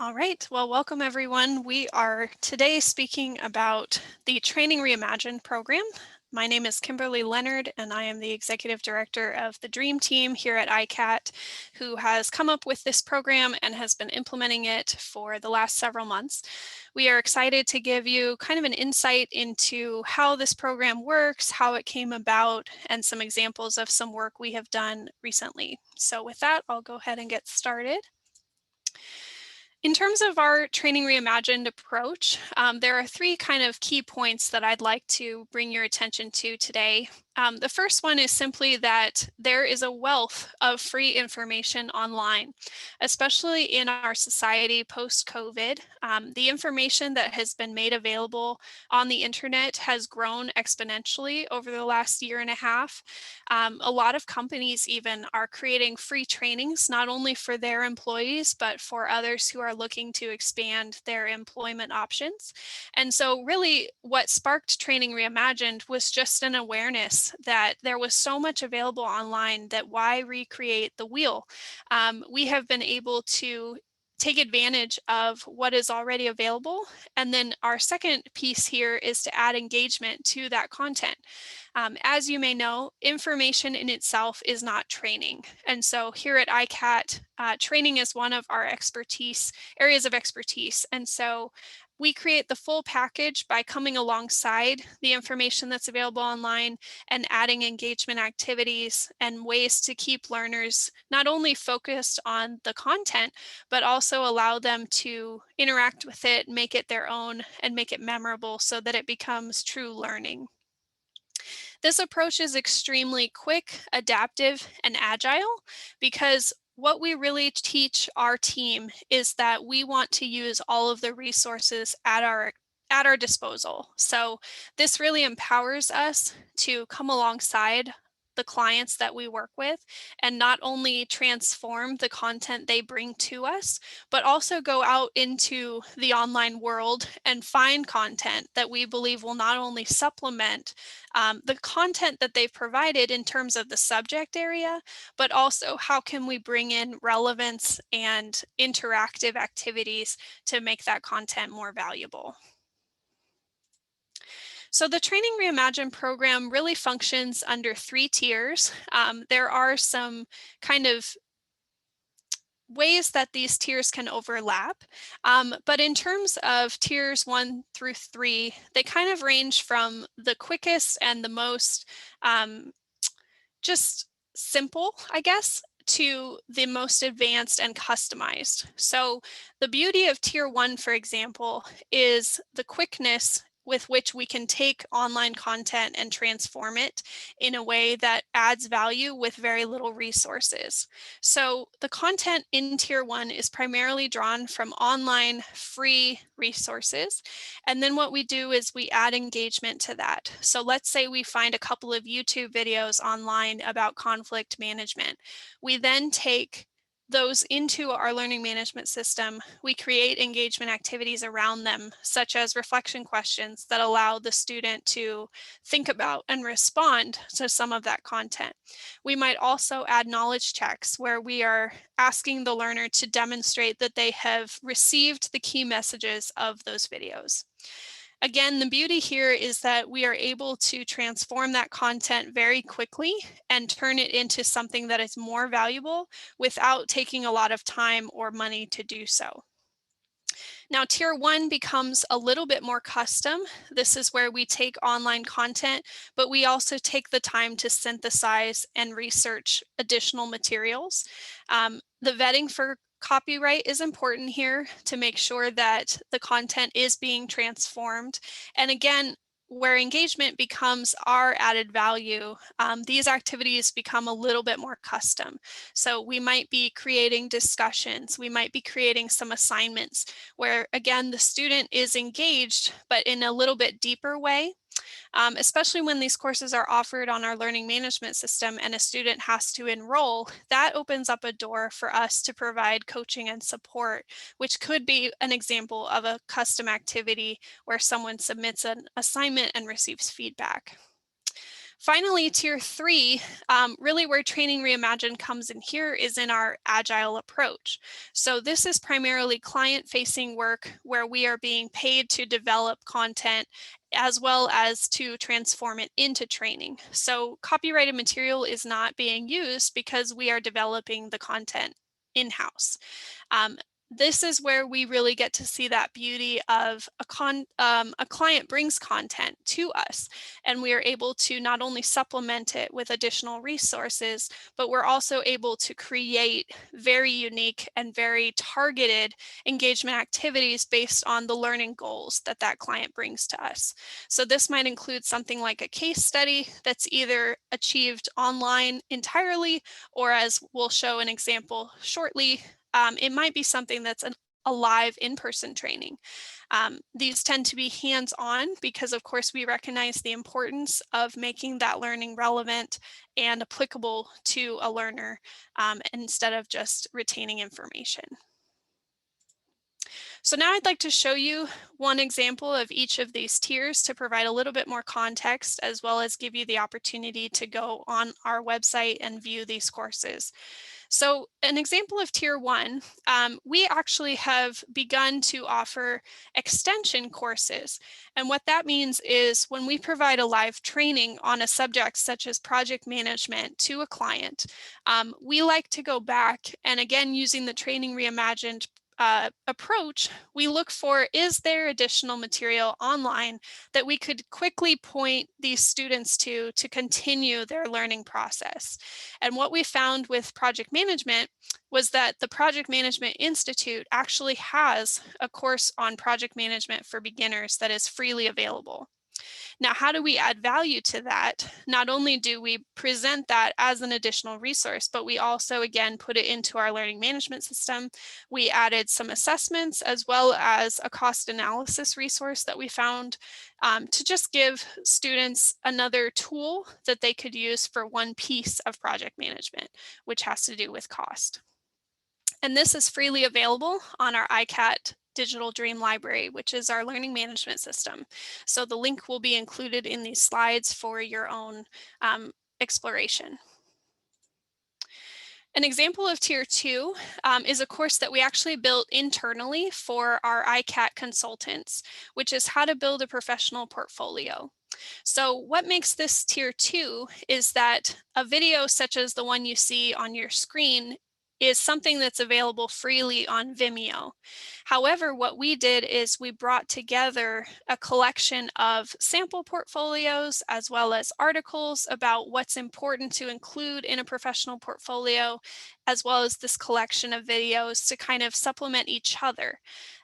All right, well, welcome everyone. We are today speaking about the Training Reimagined program. My name is Kimberly Leonard, and I am the Executive Director of the Dream Team here at Icat, who has come up with this program and has been implementing it for the last several months. We are excited to give you kind of an insight into how this program works, how it came about, and some examples of some work we have done recently. So with that, I'll go ahead and get started. In terms of our Training Reimagined approach, there are three kind of key points that I'd like to bring your attention to today. The first one is simply that there is a wealth of free information online, especially in our society post-COVID. The information that has been made available on the internet has grown exponentially over the last year and a half. A lot of companies even are creating free trainings, not only for their employees, but for others who are looking to expand their employment options. And so really what sparked Training Reimagined was just an awareness that there was so much available online that why recreate the wheel? We have been able to take advantage of what is already available. And then our second piece here is to add engagement to that content. As you may know, information in itself is not training. And so here at Icat, training is one of our areas of expertise. And so we create the full package by coming alongside the information that's available online and adding engagement activities and ways to keep learners not only focused on the content, but also allow them to interact with it, make it their own, and make it memorable so that it becomes true learning. This approach is extremely quick, adaptive, and agile because what we really teach our team is that we want to use all of the resources at our disposal. So this really empowers us to come alongside the clients that we work with and not only transform the content they bring to us, but also go out into the online world and find content that we believe will not only supplement the content that they've provided in terms of the subject area, but also how can we bring in relevance and interactive activities to make that content more valuable. So the Training Reimagined program really functions under three tiers. There are some kind of ways that these tiers can overlap. But in terms of tiers 1 through 3, they kind of range from the quickest and the most just simple, I guess, to the most advanced and customized. So the beauty of tier 1, for example, is the quickness with which we can take online content and transform it in a way that adds value with very little resources. So the content in tier 1 is primarily drawn from online free resources. And then what we do is we add engagement to that. So let's say we find a couple of YouTube videos online about conflict management. We then take those into our learning management system. We create engagement activities around them, such as reflection questions that allow the student to think about and respond to some of that content. We might also add knowledge checks where we are asking the learner to demonstrate that they have received the key messages of those videos. Again, the beauty here is that we are able to transform that content very quickly and turn it into something that is more valuable without taking a lot of time or money to do so. Now, tier 1 becomes a little bit more custom. This is where we take online content, but we also take the time to synthesize and research additional materials. The vetting for copyright is important here to make sure that the content is being transformed. And again, where engagement becomes our added value, these activities become a little bit more custom. So we might be creating discussions, we might be creating some assignments where, again, the student is engaged, but in a little bit deeper way. Especially when these courses are offered on our learning management system and a student has to enroll, that opens up a door for us to provide coaching and support, which could be an example of a custom activity where someone submits an assignment and receives feedback. Finally, tier 3, really where Training Reimagined comes in here is in our Agile approach. So this is primarily client-facing work where we are being paid to develop content as well as to transform it into training. So copyrighted material is not being used because we are developing the content in-house. Um, this is where we really get to see that beauty of a client brings content to us, and we are able to not only supplement it with additional resources, but we're also able to create very unique and very targeted engagement activities based on the learning goals that that client brings to us. So this might include something like a case study that's either achieved online entirely, or as we'll show an example shortly, it might be something that's a live in-person training. These tend to be hands-on because, of course, we recognize the importance of making that learning relevant and applicable to a learner instead of just retaining information. So now I'd like to show you one example of each of these tiers to provide a little bit more context, as well as give you the opportunity to go on our website and view these courses. So an example of tier 1, we actually have begun to offer extension courses. And what that means is when we provide a live training on a subject such as project management to a client, we like to go back and, again, using the Training Reimagined approach, we look for, is there additional material online that we could quickly point these students to continue their learning process? And what we found with project management was that the Project Management Institute actually has a course on project management for beginners that is freely available. Now, how do we add value to that? Not only do we present that as an additional resource, but we also, again, put it into our learning management system. We added some assessments as well as a cost analysis resource that we found to just give students another tool that they could use for one piece of project management, which has to do with cost. And this is freely available on our Icat Digital Dream Library, which is our learning management system. So the link will be included in these slides for your own exploration. An example of tier 2 is a course that we actually built internally for our Icat consultants, which is how to build a professional portfolio. So what makes this tier 2 is that a video such as the one you see on your screen is something that's available freely on Vimeo. However, what we did is we brought together a collection of sample portfolios as well as articles about what's important to include in a professional portfolio, as well as this collection of videos to kind of supplement each other.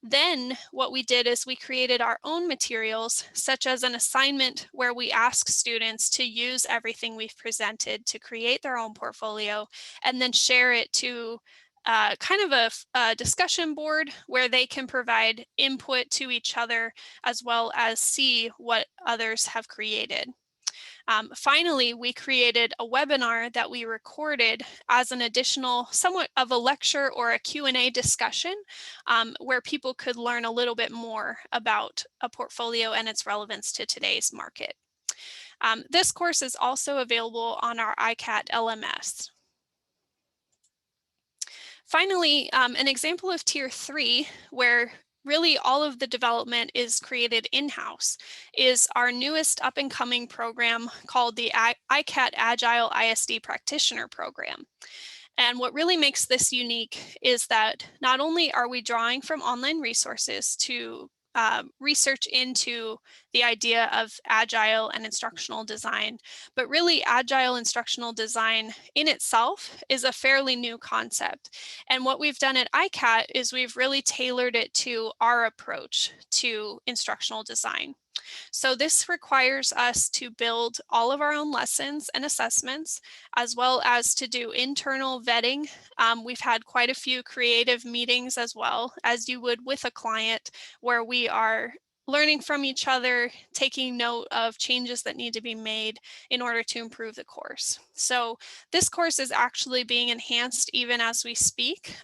Then what we did is we created our own materials, such as an assignment where we ask students to use everything we've presented to create their own portfolio and then share it to kind of a discussion board where they can provide input to each other as well as see what others have created. Finally, we created a webinar that we recorded as an additional, somewhat of a lecture or a Q&A discussion where people could learn a little bit more about a portfolio and its relevance to today's market. This course is also available on our Icat LMS. Finally, an example of tier 3, where really all of the development is created in-house, is our newest up-and-coming program called the Icat Agile ISD Practitioner program. And what really makes this unique is that not only are we drawing from online resources to research into the idea of agile and instructional design, but really agile instructional design in itself is a fairly new concept. And what we've done at Icat is we've really tailored it to our approach to instructional design. So this requires us to build all of our own lessons and assessments, as well as to do internal vetting. We've had quite a few creative meetings as well, as you would with a client, where we are learning from each other, taking note of changes that need to be made in order to improve the course. So this course is actually being enhanced even as we speak.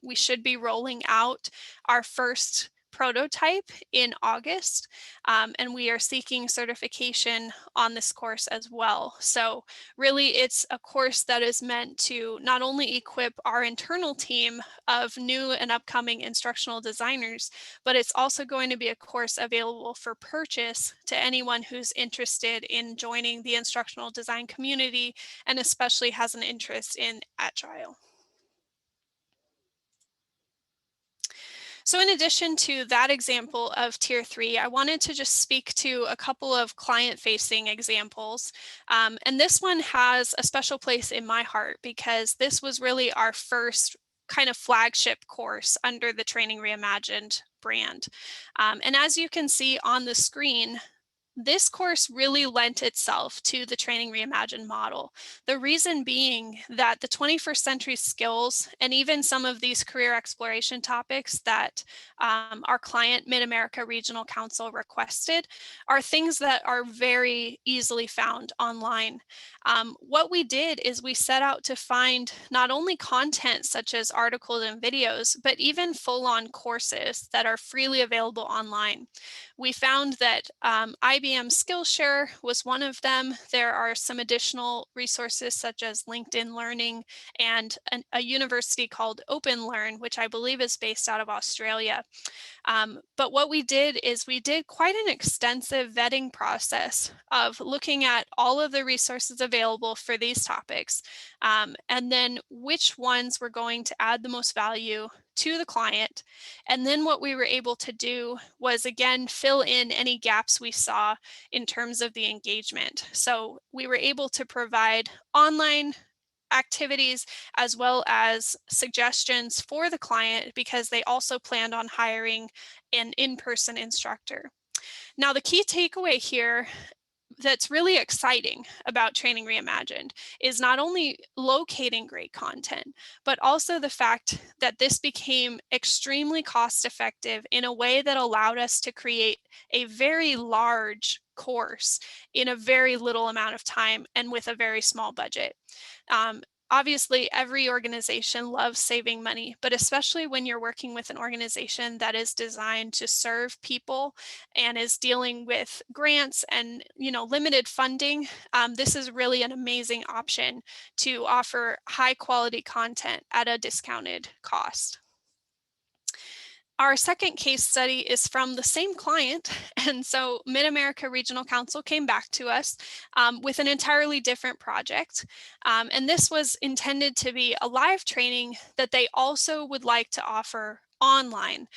We should be rolling out our first prototype in August, and we are seeking certification on this course as well. So really, it's a course that is meant to not only equip our internal team of new and upcoming instructional designers, but it's also going to be a course available for purchase to anyone who's interested in joining the instructional design community and especially has an interest in Agile. So in addition to that example of Tier 3, I wanted to just speak to a couple of client-facing examples. And this one has a special place in my heart because this was really our first kind of flagship course under the Training Reimagined brand. And as you can see on the screen, this course really lent itself to the Training Reimagined model. The reason being that the 21st century skills and even some of these career exploration topics that our client Mid-America Regional Council requested are things that are very easily found online. What we did is we set out to find not only content such as articles and videos, but even full-on courses that are freely available online. We found that IBM Skillshare was one of them. There are some additional resources such as LinkedIn Learning and a university called Open Learn, which I believe is based out of Australia. But what we did is we did quite an extensive vetting process of looking at all of the resources available for these topics, and then which ones were going to add the most value to the client. And then what we were able to do was, again, fill in any gaps we saw in terms of the engagement. So we were able to provide online activities as well as suggestions for the client because they also planned on hiring an in-person instructor. Now, the key takeaway here that's really exciting about Training Reimagined is not only locating great content, but also the fact that this became extremely cost effective in a way that allowed us to create a very large course in a very little amount of time and with a very small budget. Um, Obviously, every organization loves saving money, but especially when you're working with an organization that is designed to serve people and is dealing with grants and limited funding, this is really an amazing option to offer high quality content at a discounted cost. Our second case study is from the same client. And so Mid-America Regional Council came back to us with an entirely different project. And this was intended to be a live training that they also would like to offer online,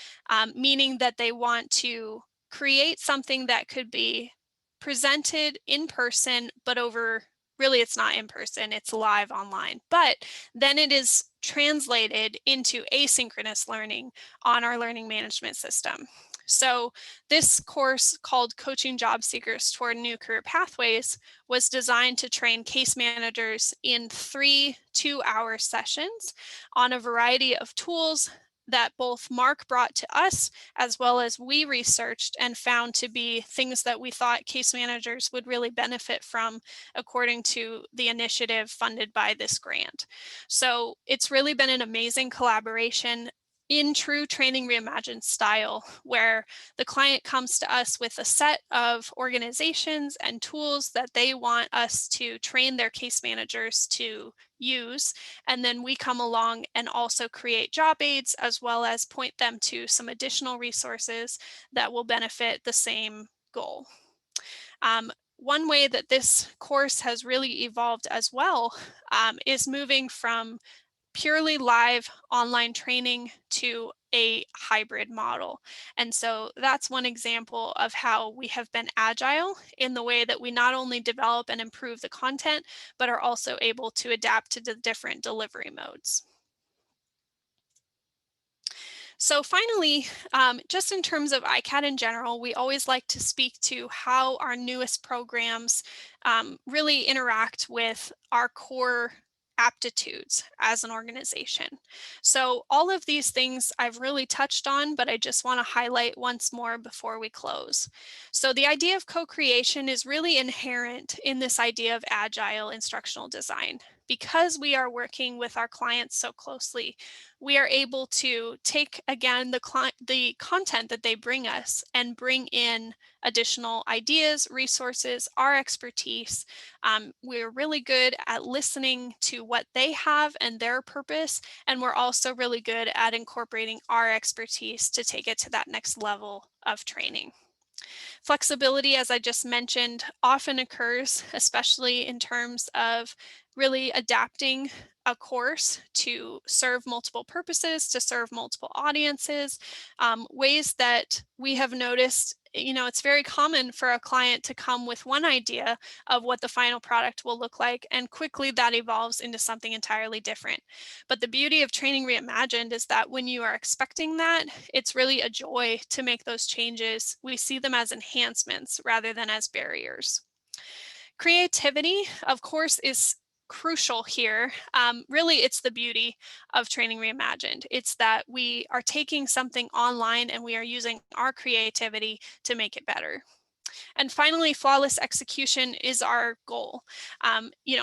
meaning that they want to create something that could be presented in person, but over really it's not in person, it's live online. But then it is translated into asynchronous learning on our learning management system. So this course called Coaching Job Seekers Toward New Career Pathways was designed to train case managers in 3 two-hour sessions on a variety of tools that both Mark brought to us as well as we researched and found to be things that we thought case managers would really benefit from according to the initiative funded by this grant. So it's really been an amazing collaboration in true Training Reimagined style, where the client comes to us with a set of organizations and tools that they want us to train their case managers to use. And then we come along and also create job aids as well as point them to some additional resources that will benefit the same goal. One way that this course has really evolved as well is moving from purely live online training to a hybrid model. And so that's one example of how we have been agile in the way that we not only develop and improve the content, but are also able to adapt to the different delivery modes. So finally, just in terms of Icat in general, we always like to speak to how our newest programs really interact with our core aptitudes as an organization. So all of these things I've really touched on, but I just want to highlight once more before we close. So the idea of co-creation is really inherent in this idea of agile instructional design. because we are working with our clients so closely, we are able to take again the content that they bring us and bring in additional ideas, resources, our expertise. We're really good at listening to what they have and their purpose, and we're also really good at incorporating our expertise to take it to that next level of training. Flexibility, as I just mentioned, often occurs, especially in terms of really adapting a course to serve multiple purposes, to serve multiple audiences, ways that we have noticed. It's very common for a client to come with one idea of what the final product will look like, and quickly that evolves into something entirely different. But the beauty of Training Reimagined is that when you are expecting that, it's really a joy to make those changes. We see them as enhancements rather than as barriers. Creativity, of course, is crucial here. Really, it's the beauty of Training Reimagined. It's that we are taking something online and we are using our creativity to make it better. And finally, flawless execution is our goal.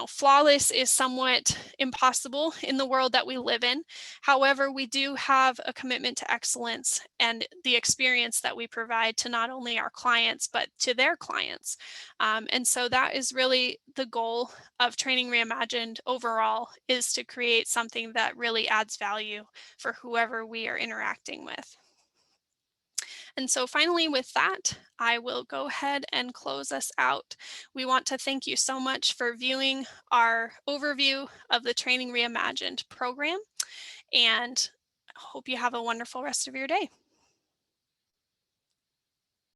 Flawless is somewhat impossible in the world that we live in. However, we do have a commitment to excellence and the experience that we provide to not only our clients, but to their clients. And so that is really the goal of Training Reimagined overall, is to create something that really adds value for whoever we are interacting with. And so finally, with that, I will go ahead and close us out. We want to thank you so much for viewing our overview of the Training Reimagined program, and hope you have a wonderful rest of your day.